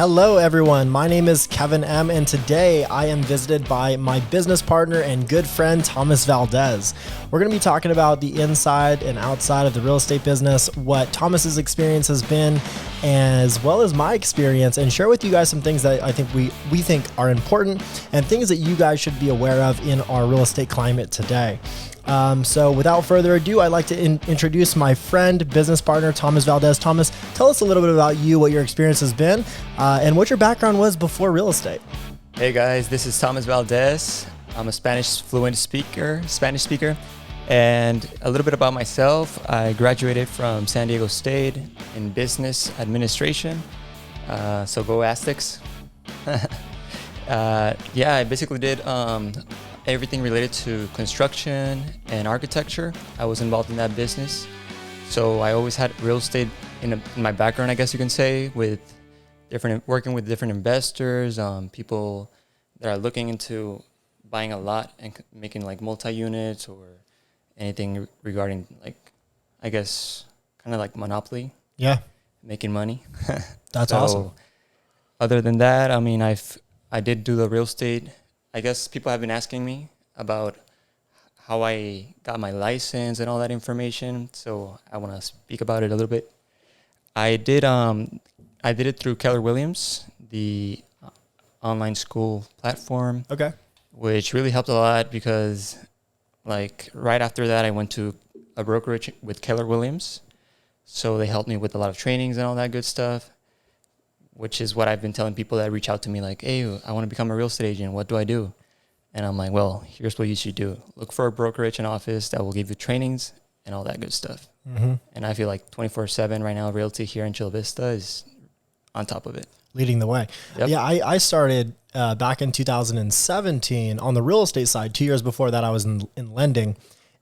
Hello, everyone. My name is Kevin M., and today I am visited by my business partner and good friend, Thomas Valdez. We're going to be talking about the inside and outside of the real estate business, what Thomas's experience has been, as well as my experience, and share with you guys some things that I think we think are important and things that you guys should be aware of in our real estate climate today. So without further ado, I'd like to introduce my friend, business partner, Thomas Valdez. Thomas, tell us a little bit about you, what your experience has been, and what your background was before real estate. Hey guys, this is Thomas Valdez. I'm a Spanish speaker, and a little bit about myself. I graduated from San Diego State in business administration. So go Aztecs. I basically did everything related to construction and architecture. I was involved in that business. So I always had real estate in my background, I guess you can say, working with different investors, people that are looking into buying a lot and making like multi-units or anything regarding like, I guess, kind of like monopoly. Yeah. Making money. That's awesome. Other than that, I mean, I did do the real estate. I guess people have been asking me about how I got my license and all that information, so I want to speak about it a little bit. I did it through Keller Williams, the online school platform. Okay. Which really helped a lot because, like, right after that, I went to a brokerage with Keller Williams, so they helped me with a lot of trainings and all that good stuff, which is what I've been telling people that reach out to me like, hey, I want to become a real estate agent. What do I do? And I'm like, well, here's what you should do. Look for a brokerage and office that will give you trainings and all that good stuff. Mm-hmm. And I feel like 24/7 right now, Realty here in Chula Vista is on top of it. Leading the way. Yep. Yeah, I started back in 2017 on the real estate side. 2 years before that, I was in lending.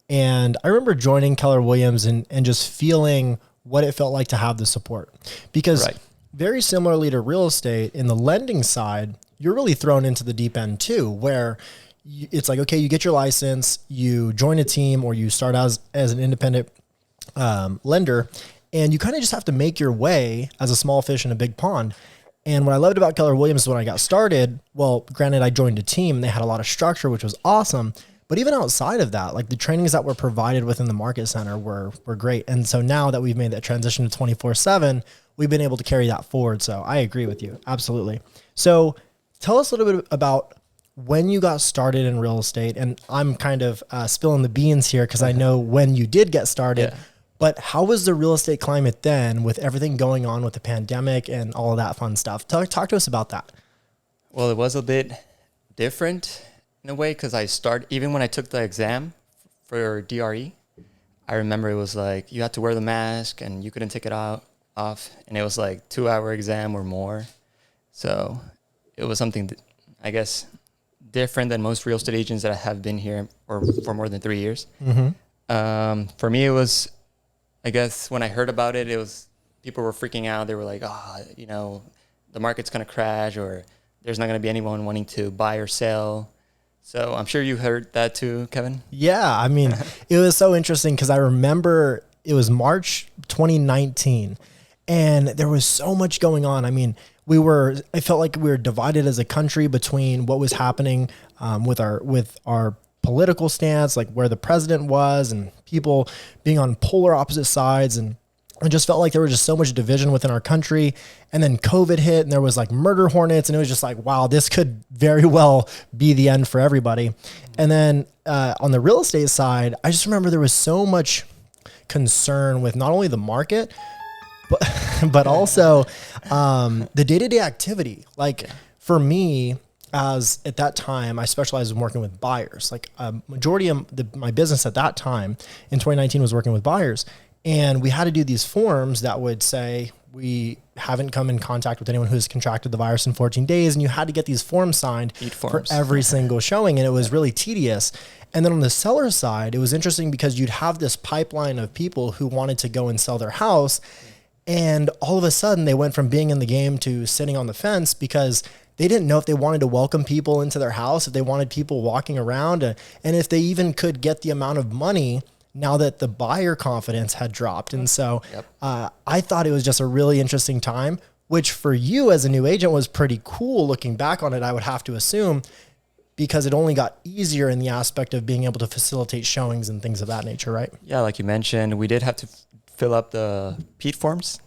And I remember joining Keller Williams and just feeling what it felt like to have the support. Because very similarly to real estate, in the lending side, you're really thrown into the deep end too, where it's like, okay, you get your license, you join a team, or you start as an independent lender, and you kind of just have to make your way as a small fish in a big pond. And what I loved about Keller Williams when I got started, well, granted, I joined a team and they had a lot of structure, which was awesome. But even outside of that, like the trainings that were provided within the market center were great. And so now that we've made that transition to 24/7, we've been able to carry that forward. So I agree with you. Absolutely. So tell us a little bit about when you got started in real estate. And I'm kind of spilling the beans here because I know when you did get started. Yeah. But how was the real estate climate then with everything going on with the pandemic and all of that fun stuff? Talk to us about that. Well, it was a bit different in a way because even when I took the exam for DRE, I remember it was like you had to wear the mask and you couldn't take it off. And it was like 2-hour exam or more. So it was something, I guess, different than most real estate agents that have been here for more than 3 years. Mm-hmm. For me, it was, I guess, when I heard about it, people were freaking out. They were like, the market's going to crash or there's not going to be anyone wanting to buy or sell. So I'm sure you heard that too, Kevin. Yeah. I mean, it was so interesting because I remember it was March 2019 and there was so much going on. I mean, I felt like we were divided as a country between what was happening with our political stance, like where the president was and people being on polar opposite sides. And it just felt like there was just so much division within our country. And then COVID hit and there was like murder hornets. And it was just like, wow, this could very well be the end for everybody. And then on the real estate side, I just remember there was so much concern with not only the market, but also the day-to-day activity. Like for me, at that time, I specialized in working with buyers. Like a majority of my business at that time in 2019 was working with buyers. And we had to do these forms that would say, we haven't come in contact with anyone who's contracted the virus in 14 days. And you had to get these forms signed for every single showing. And it was really tedious. And then on the seller side, it was interesting because you'd have this pipeline of people who wanted to go and sell their house. And all of a sudden they went from being in the game to sitting on the fence because they didn't know if they wanted to welcome people into their house, if they wanted people walking around, and if they even could get the amount of money now that the buyer confidence had dropped. And so I thought it was just a really interesting time. which for you as a new agent was pretty cool looking back on it, I would have to assume, because it only got easier in the aspect of being able to facilitate showings and things of that nature, right? Yeah, like you mentioned, we did have to fill up the PEAT forms.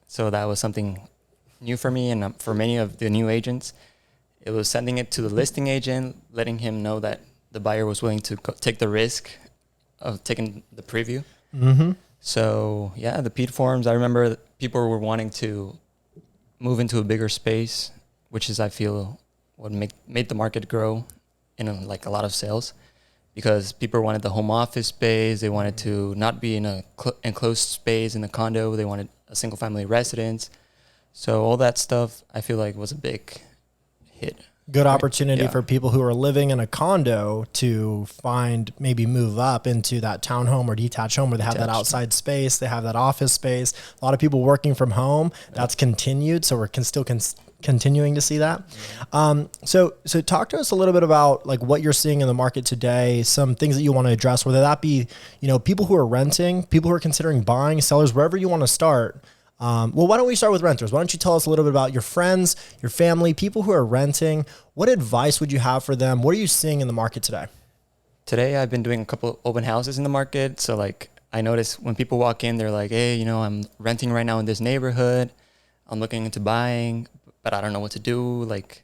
So that was something new for me and for many of the new agents. It was sending it to the listing agent, letting him know that the buyer was willing to take the risk of taking the preview. Mm-hmm. So yeah, the PEAT forms, I remember people were wanting to move into a bigger space, which is, I feel, what made the market grow in like a lot of sales, because people wanted the home office space. They wanted to not be in a enclosed space in a condo. They wanted a single family residence. So all that stuff, I feel like, was a big hit. Good opportunity for people who are living in a condo to maybe move up into that townhome or detached home where they have that outside space, they have that office space. A lot of people working from home, that's continued. So we're continuing to see that. So talk to us a little bit about like what you're seeing in the market today, some things that you want to address, whether that be, people who are renting, people who are considering buying, sellers, wherever you want to start. Well, why don't we start with renters? Why don't you tell us a little bit about your friends, your family, people who are renting? What advice would you have for them? What are you seeing in the market today? Today, I've been doing a couple of open houses in the market. So like, I notice when people walk in, they're like, hey, I'm renting right now in this neighborhood. I'm looking into buying, but I don't know what to do. Like,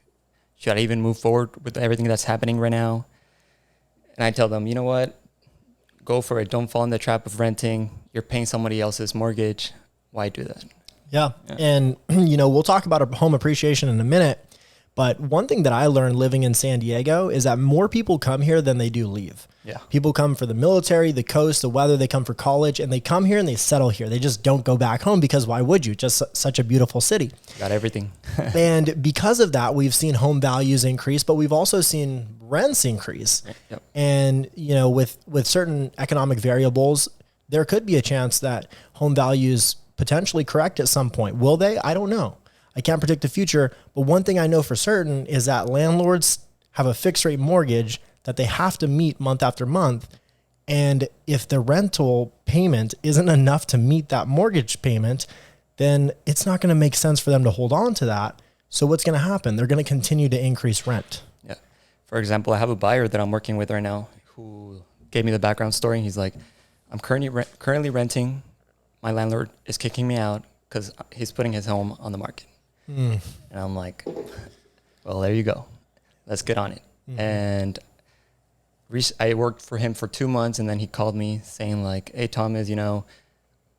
should I even move forward with everything that's happening right now? And I tell them, you know what? Go for it. Don't fall in the trap of renting. You're paying somebody else's mortgage. Why do that? Yeah. And, we'll talk about home appreciation in a minute. But one thing that I learned living in San Diego is that more people come here than they do leave. Yeah. People come for the military, the coast, the weather, they come for college, and they come here and they settle here. They just don't go back home because why would you? Just such a beautiful city. Got everything. And because of that, we've seen home values increase, but we've also seen rents increase. Yep. And, with certain economic variables, there could be a chance that home values potentially correct at some point. Will they? I don't know. I can't predict the future. But one thing I know for certain is that landlords have a fixed rate mortgage that they have to meet month after month. And if the rental payment isn't enough to meet that mortgage payment, then it's not going to make sense for them to hold on to that. So what's going to happen? They're going to continue to increase rent. Yeah. For example, I have a buyer that I'm working with right now who gave me the background story. He's like, I'm currently renting. My landlord is kicking me out because he's putting his home on the market. And I'm like, well, there you go. Let's get on it. Mm-hmm. And I worked for him for 2 months, and then he called me saying like, hey, Thomas,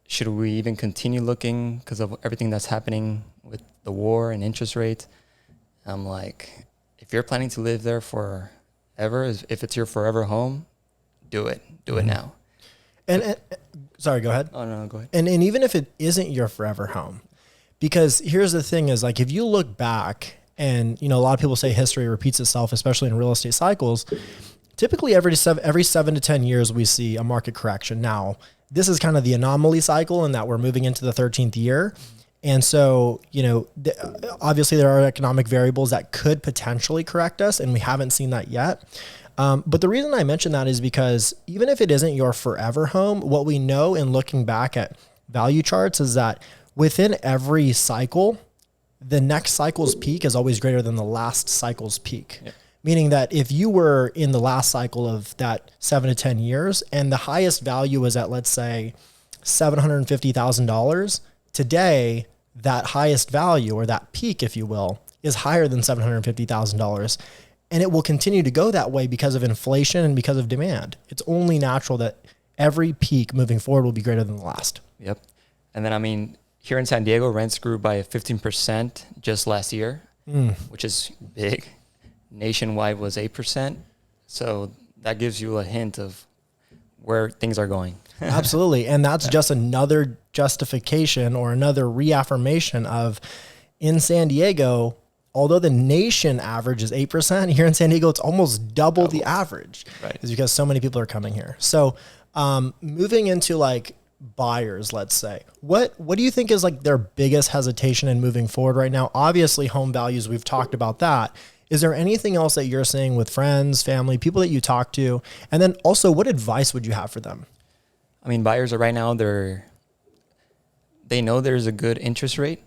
should we even continue looking because of everything that's happening with the war and interest rates? I'm like, if you're planning to live there forever, if it's your forever home, do it. Do it now. And sorry, go ahead. Oh, no, go ahead. And even if it isn't your forever home, because here's the thing is like, if you look back and, a lot of people say history repeats itself, especially in real estate cycles, typically every 7 to 10 years, we see a market correction. Now, this is kind of the anomaly cycle in that we're moving into the 13th year. And so, obviously there are economic variables that could potentially correct us, and we haven't seen that yet. But the reason I mention that is because even if it isn't your forever home, what we know in looking back at value charts is that within every cycle, the next cycle's peak is always greater than the last cycle's peak. Yeah. Meaning that if you were in the last cycle of that 7 to 10 years and the highest value was at, let's say, $750,000, today, that highest value, or that peak, if you will, is higher than $750,000. And it will continue to go that way because of inflation and because of demand. It's only natural that every peak moving forward will be greater than the last. Yep. And then, here in San Diego, rents grew by 15% just last year, which is big. Nationwide was 8%. So that gives you a hint of where things are going. Absolutely. And that's just another justification or another reaffirmation of, in San Diego, although the nation average is 8%, here in San Diego, it's almost double the average. Right. Is because so many people are coming here. So moving into like buyers, let's say, what do you think is like their biggest hesitation in moving forward right now? Obviously, home values, we've talked about that. Is there anything else that you're seeing with friends, family, people that you talk to? And then also, what advice would you have for them? Buyers are right now, they know there's a good interest rate,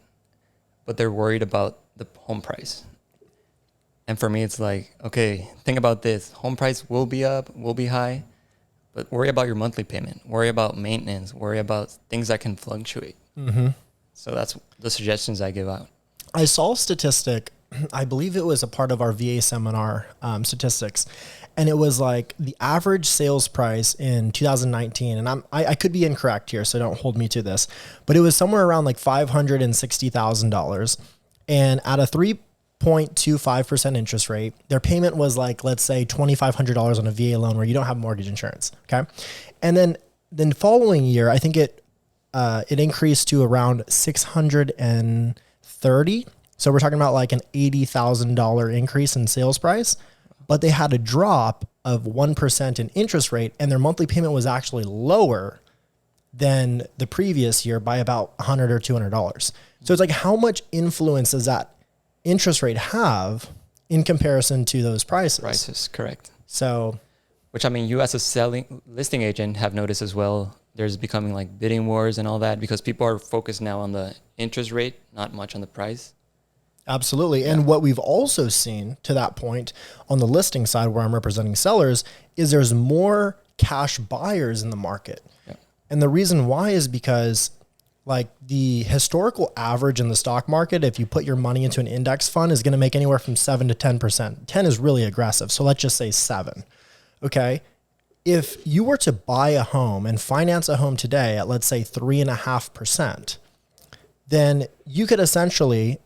but they're worried about the home price. And for me, it's like, okay, think about this. Home price will be up, will be high, but worry about your monthly payment. Worry about maintenance. Worry about things that can fluctuate. So that's the suggestions I give out. I saw a statistic, I believe it was a part of our VA seminar statistics, and it was like the average sales price in 2019, and I could be incorrect here, so don't hold me to this, but it was somewhere around like $560,000, and at a 3.25% interest rate, their payment was like, let's say $2,500 on a VA loan where you don't have mortgage insurance, okay? And then the following year, I think it increased to around $630,000. So we're talking about like an $80,000 increase in sales price, but they had a drop of 1% in interest rate, and their monthly payment was actually lower than the previous year by about $100 or $200. So it's like, how much influence does that interest rate have in comparison to those prices? Prices, correct. So, which, I mean, you as a listing agent have noticed as well, there's becoming like bidding wars and all that because people are focused now on the interest rate, not much on the price. Absolutely. Yeah. And what we've also seen to that point on the listing side where I'm representing sellers is there's more cash buyers in the market. Yeah. And the reason why is because like the historical average in the stock market, if you put your money into an index fund, is going to make anywhere from 7 to 10%. 10 is really aggressive. So let's just say 7. Okay. If you were to buy a home and finance a home today at, let's say 3.5%, then you could essentially,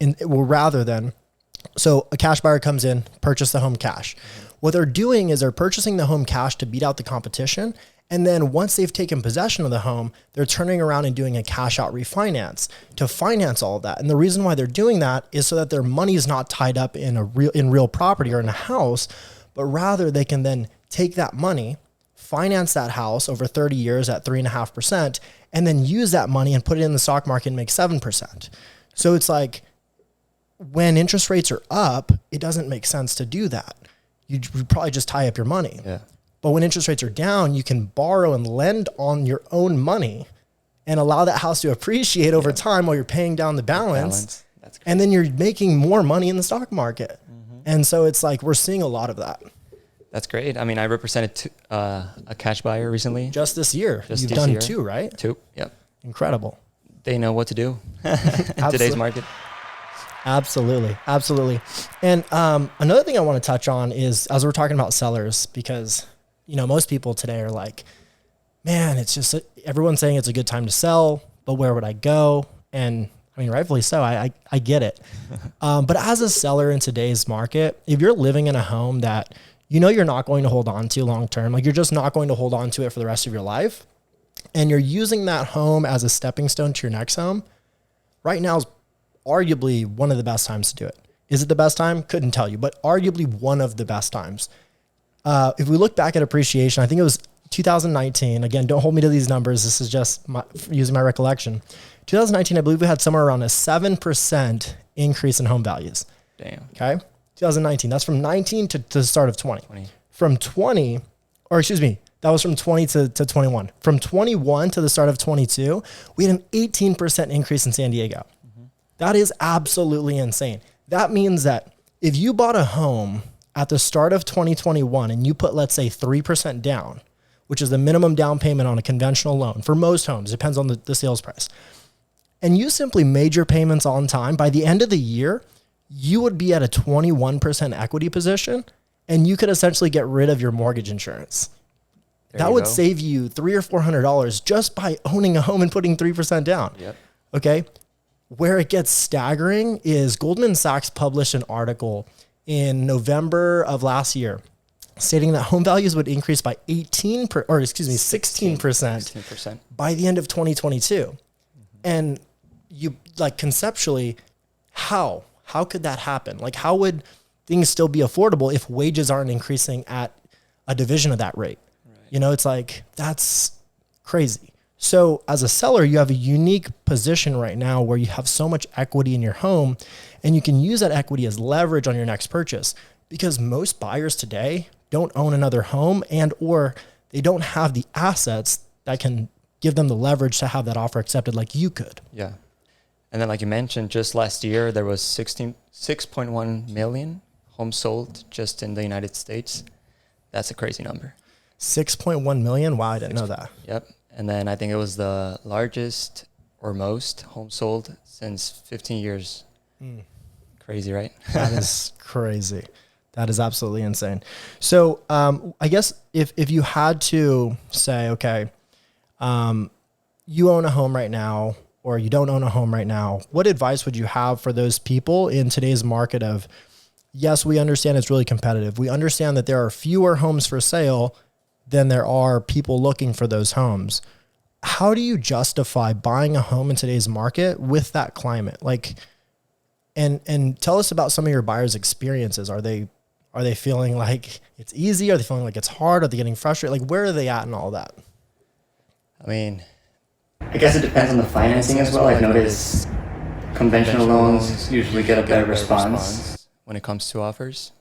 so a cash buyer comes in, purchase the home cash. What they're doing is they're purchasing the home cash to beat out the competition. And then once they've taken possession of the home, they're turning around and doing a cash out refinance to finance all of that. And the reason why they're doing that is so that their money is not tied up in real property or in a house, but rather they can then take that money, finance that house over 30 years at 3.5%, and then use that money and put it in the stock market and make 7%. So it's like when interest rates are up, it doesn't make sense to do that. You probably just tie up your money. Yeah. But when interest rates are down, you can borrow and lend on your own money and allow that house to appreciate over time while you're paying down the balance. That's great. And then you're making more money in the stock market. And so it's like we're seeing a lot of that. That's great. I mean, I represented a cash buyer recently. Just this year. You've done 2, right? 2, yep. Incredible. They know what to do in today's market. Absolutely. Absolutely. And another thing I want to touch on is, as we're talking about sellers, because, you know, most people today are like, man, it's just, everyone's saying it's a good time to sell, but where would I go? And I mean, rightfully so. I get it. But as a seller in today's market, if you're living in a home that you know you're not going to hold on to long term, like you're just not going to hold on to it for the rest of your life, and you're using that home as a stepping stone to your next home, right now is arguably one of the best times to do it. Is it the best time? Couldn't tell you, but arguably one of the best times. If we look back at appreciation, I think it was 2019. Again, don't hold me to these numbers. This is just using my recollection. 2019, I believe we had somewhere around a 7% increase in home values. Damn. Okay. 2019. That's from 19 to the start of 20. From 20, or excuse me, that was from 20 to 21. From 21 to the start of 22, we had an 18% increase in San Diego. That is absolutely insane. That means that if you bought a home at the start of 2021 and you put, let's say, 3% down, which is the minimum down payment on a conventional loan for most homes, depends on the sales price, and you simply made your payments on time, by the end of the year, you would be at a 21% equity position, and you could essentially get rid of your mortgage insurance. That would save you $300 or $400 just by owning a home and putting 3% down. Yep. Okay. Where it gets staggering is Goldman Sachs published an article in November of last year stating that home values would increase by 16% by the end of 2022. And you like conceptually, how could that happen? Like, how would things still be affordable if wages aren't increasing at a division of that rate? Right. You know, it's like, that's crazy. So as a seller, you have a unique position right now where you have so much equity in your home, and you can use that equity as leverage on your next purchase, because most buyers today don't own another home or they don't have the assets that can give them the leverage to have that offer accepted like you could. Yeah. And then, like you mentioned, just last year, there was 6.1 million homes sold just in the United States. That's a crazy number. 6.1 million? Wow, I didn't know that. Yep. And then I think it was the largest or most homes sold since 15 years. Crazy, right? That is crazy. That is absolutely insane. So I guess if you had to say, okay, you own a home right now or you don't own a home right now, what advice would you have for those people in today's market of, yes, we understand it's really competitive. We understand that there are fewer homes for sale than there are people looking for those homes. How do you justify buying a home in today's market with that climate? Like, and tell us about some of your buyers' experiences. Are they feeling like it's easy? Are they feeling like it's hard? Are they getting frustrated? Like, where are they at in all that? I mean, I guess it depends on the financing as well. I've noticed conventional loans usually get a better response when it comes to offers.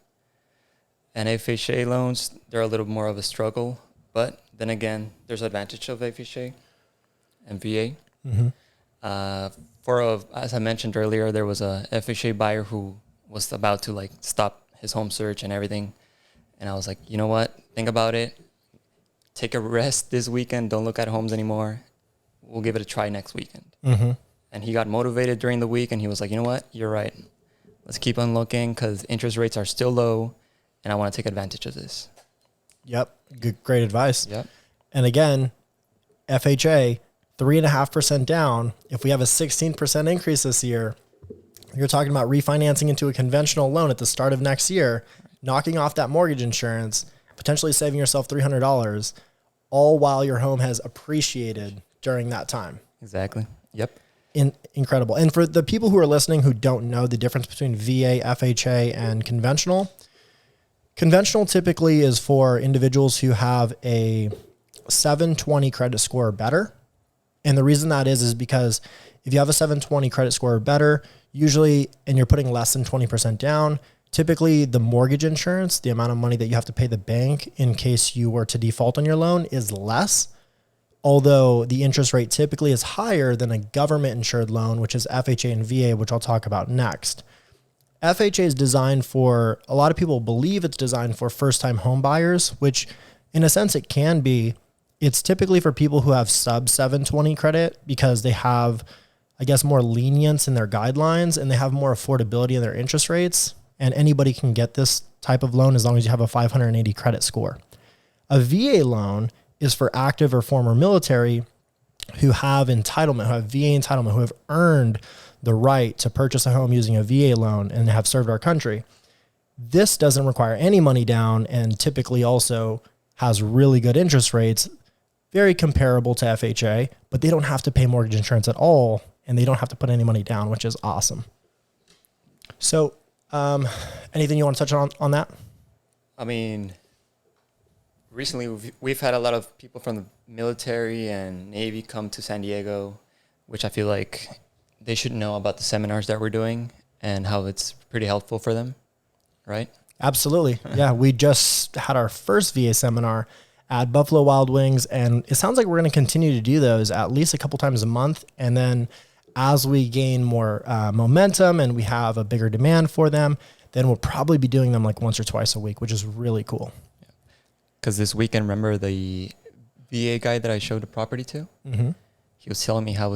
And FHA loans, they're a little more of a struggle. But then again, there's advantage of FHA and VA. As I mentioned earlier, there was a FHA buyer who was about to like stop his home search and everything. And I was like, you know what? Think about it. Take a rest this weekend. Don't look at homes anymore. We'll give it a try next weekend. And he got motivated during the week and he was like, you know what? You're right. Let's keep on looking because interest rates are still low and I want to take advantage of this. Yep. Good, great advice. Yep. And again, FHA, 3.5% down. If we have a 16% increase this year, you're talking about refinancing into a conventional loan at the start of next year, knocking off that mortgage insurance, potentially saving yourself $300, all while your home has appreciated during that time. Exactly. Yep. Incredible. And for the people who are listening who don't know the difference between VA, FHA, and conventional typically is for individuals who have a 720 credit score or better. And the reason that is because if you have a 720 credit score or better, usually, and you're putting less than 20% down, typically the mortgage insurance, the amount of money that you have to pay the bank in case you were to default on your loan is less. Although the interest rate typically is higher than a government insured loan, which is FHA and VA, which I'll talk about next. FHA is designed for, a lot of people believe it's designed for first-time home buyers, which in a sense it can be. It's typically for people who have sub 720 credit because they have, I guess, more lenience in their guidelines and they have more affordability in their interest rates. And anybody can get this type of loan as long as you have a 580 credit score. A VA loan is for active or former military who have entitlement, who have VA entitlement, who have earned the right to purchase a home using a VA loan and have served our country. This doesn't require any money down and typically also has really good interest rates, very comparable to FHA, but they don't have to pay mortgage insurance at all and they don't have to put any money down, which is awesome. So anything you want to touch on that? I mean, recently we've had a lot of people from the military and Navy come to San Diego, which I feel like they should know about the seminars that we're doing and how it's pretty helpful for them, right? Absolutely. Yeah, we just had our first VA seminar at Buffalo Wild Wings, and it sounds like we're going to continue to do those at least a couple times a month. And then as we gain more momentum and we have a bigger demand for them, then we'll probably be doing them like once or twice a week, which is really cool. Because this weekend, remember the VA guy that I showed the property to? Mm-hmm. He was telling me how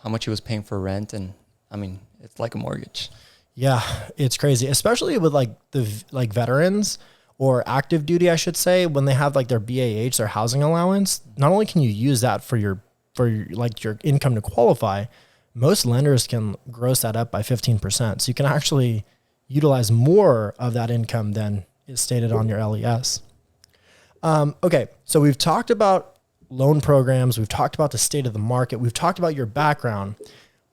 much he was paying for rent, and I mean, it's like a mortgage. Yeah, it's crazy, especially with like the veterans or active duty, I should say, when they have like their BAH, their housing allowance. Not only can you use that for your income to qualify, most lenders can gross that up by 15%. So you can actually utilize more of that income than is stated on your LES. Okay, so we've talked about loan programs. We've talked about the state of the market. We've talked about your background.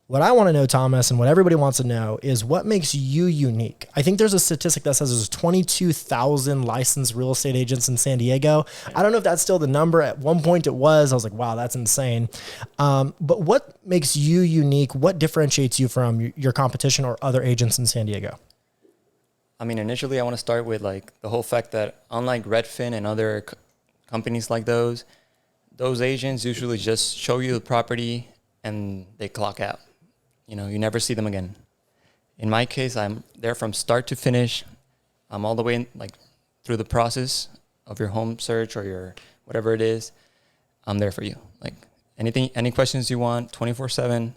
What I want to know, Thomas, and what everybody wants to know is what makes you unique. I think there's a statistic that says there's 22,000 licensed real estate agents in San Diego. I don't know if that's still the number. At one point it was. I was like, wow, that's insane. But what makes you unique? What differentiates you from your competition or other agents in San Diego? I mean, initially I want to start with like the whole fact that unlike Redfin and other companies like those agents usually just show you the property and they clock out. you never see them again. In my case, I'm there from start to finish. I'm all the way in, like through the process of your home search or your whatever it is. I'm there for you. Like any questions you want, 24/7.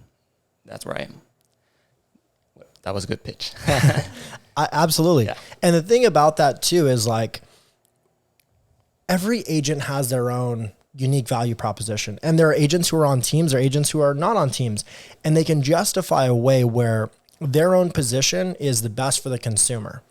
That's where I am. That was a good pitch. Absolutely. Yeah. And the thing about that too is like every agent has their own unique value proposition. And there are agents who are on teams, there are agents who are not on teams, and they can justify a way where their own position is the best for the consumer.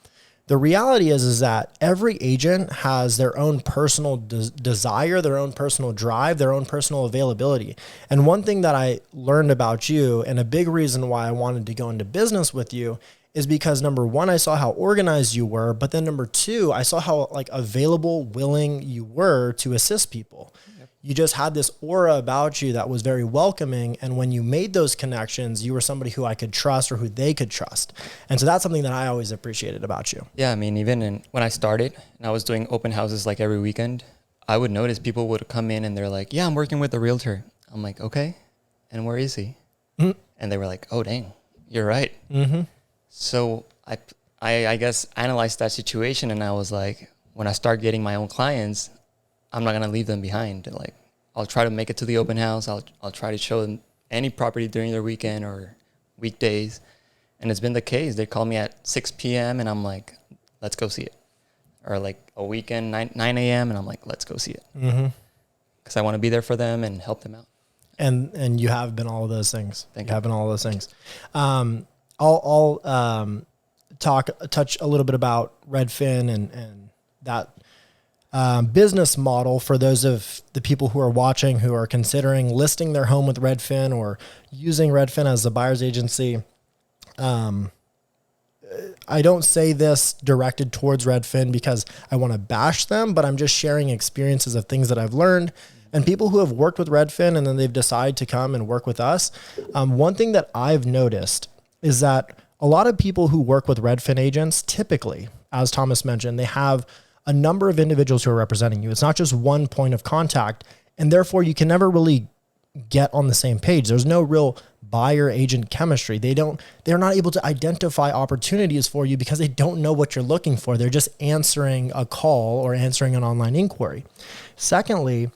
The reality is that every agent has their own personal desire, their own personal drive, their own personal availability. And one thing that I learned about you, and a big reason why I wanted to go into business with you, is because number one, I saw how organized you were, but then number two, I saw how like available, willing you were to assist people. Yep. You just had this aura about you that was very welcoming. And when you made those connections, you were somebody who I could trust or who they could trust. And so that's something that I always appreciated about you. Yeah, I mean, even when I started and I was doing open houses like every weekend, I would notice people would come in and they're like, yeah, I'm working with a realtor. I'm like, okay. And where is he? Mm-hmm. And they were like, oh, dang, you're right. Mm-hmm. So I guess analyzed that situation, and I was like, when I start getting my own clients, I'm not gonna leave them behind. Like, I'll try to make it to the open house. I'll try to show them any property during their weekend or weekdays, and it's been the case. They call me at 6 p.m. and I'm like, let's go see it, or like a weekend 9 a.m. and I'm like, let's go see it, because I want to be there for them and help them out. And you have been all of those things. Thank you. Have been all of those things. I'll touch a little bit about Redfin and that business model for those of the people who are watching who are considering listing their home with Redfin or using Redfin as a buyer's agency. I don't say this directed towards Redfin because I want to bash them, but I'm just sharing experiences of things that I've learned. And people who have worked with Redfin and then they've decided to come and work with us. One thing that I've noticed is that a lot of people who work with Redfin agents, typically, as Thomas mentioned, they have a number of individuals who are representing you. It's not just one point of contact, and therefore you can never really get on the same page. There's no real buyer agent chemistry. They're not able to identify opportunities for you because they don't know what you're looking for. They're just answering a call or answering an online inquiry. Secondly,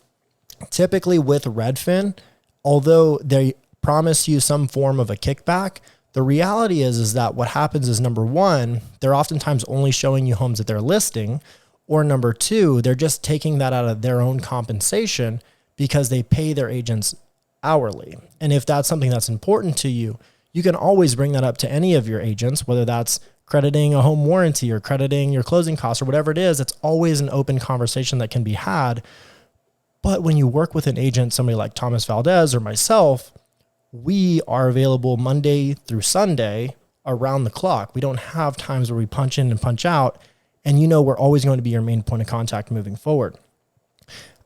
typically with Redfin, although they promise you some form of a kickback, the reality is that what happens is, number one, they're oftentimes only showing you homes that they're listing, or number two, they're just taking that out of their own compensation because they pay their agents hourly. And if that's something that's important to you, you can always bring that up to any of your agents, whether that's crediting a home warranty or crediting your closing costs or whatever it is. It's always an open conversation that can be had. But when you work with an agent, somebody like Thomas Valdez or myself, we are available Monday through Sunday around the clock. We don't have times where we punch in and punch out. And we're always going to be your main point of contact moving forward.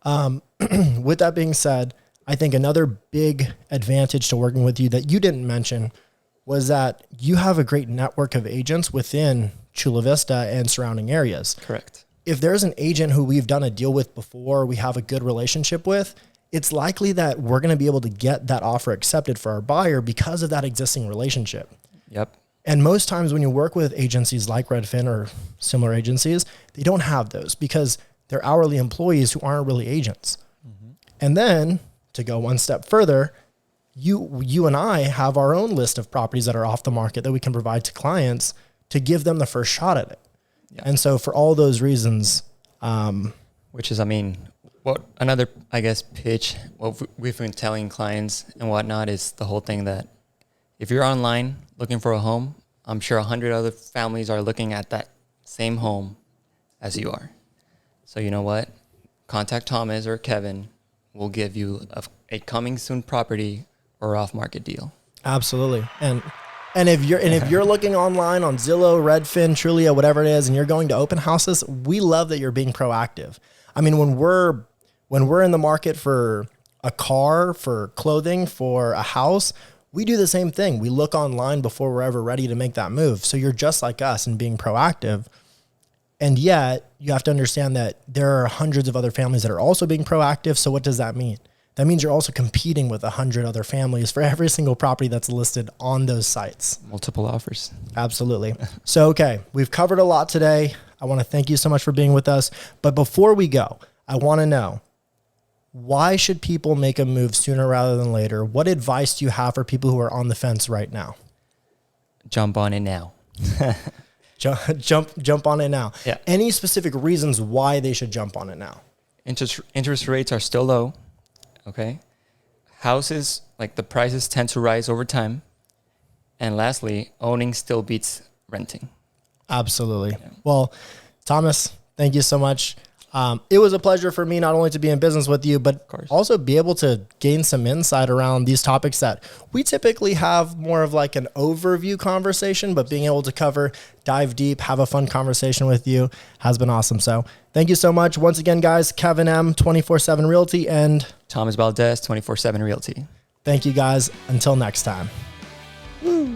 With that being said, I think another big advantage to working with you that you didn't mention was that you have a great network of agents within Chula Vista and surrounding areas. Correct. If there's an agent who we've done a deal with before, we have a good relationship with, it's likely that we're going to be able to get that offer accepted for our buyer because of that existing relationship. Yep. And most times when you work with agencies like Redfin or similar agencies, they don't have those because they're hourly employees who aren't really agents. Mm-hmm. And then to go one step further, you and I have our own list of properties that are off the market that we can provide to clients to give them the first shot at it. Yeah. And so for all those reasons, which is, I mean, what another, I guess, pitch, what we've been telling clients and whatnot is the whole thing that if you're online looking for a home, I'm sure 100 other families are looking at that same home as you are. So you know what? Contact Thomas or Kevin. We'll give you a coming soon property or off market deal. Absolutely. And if you're looking online on Zillow, Redfin, Trulia, whatever it is, and you're going to open houses, we love that you're being proactive. I mean, when we're in the market for a car, for clothing, for a house, we do the same thing. We look online before we're ever ready to make that move. So you're just like us in being proactive. And yet you have to understand that there are hundreds of other families that are also being proactive. So what does that mean? that means you're also competing with 100 other families for every single property that's listed on those sites. Multiple offers. Absolutely. So, okay, we've covered a lot today. I want to thank you so much for being with us. But before we go, I want to know, why should people make a move sooner rather than later? What advice do you have for people who are on the fence right now? Jump on it now. Jump on it now. Yeah. Any specific reasons why they should jump on it now? Interest rates are still low. Okay. Houses, like the prices tend to rise over time. And lastly, owning still beats renting. Absolutely. Yeah. Well, Thomas, thank you so much. It was a pleasure for me not only to be in business with you, but also be able to gain some insight around these topics that we typically have more of like an overview conversation, but being able to dive deep, have a fun conversation with you has been awesome. So thank you so much. Once again, guys, Kevin M, 24/7 Realty, and Thomas Valdez, 24/7 Realty. Thank you guys. Until next time. Woo.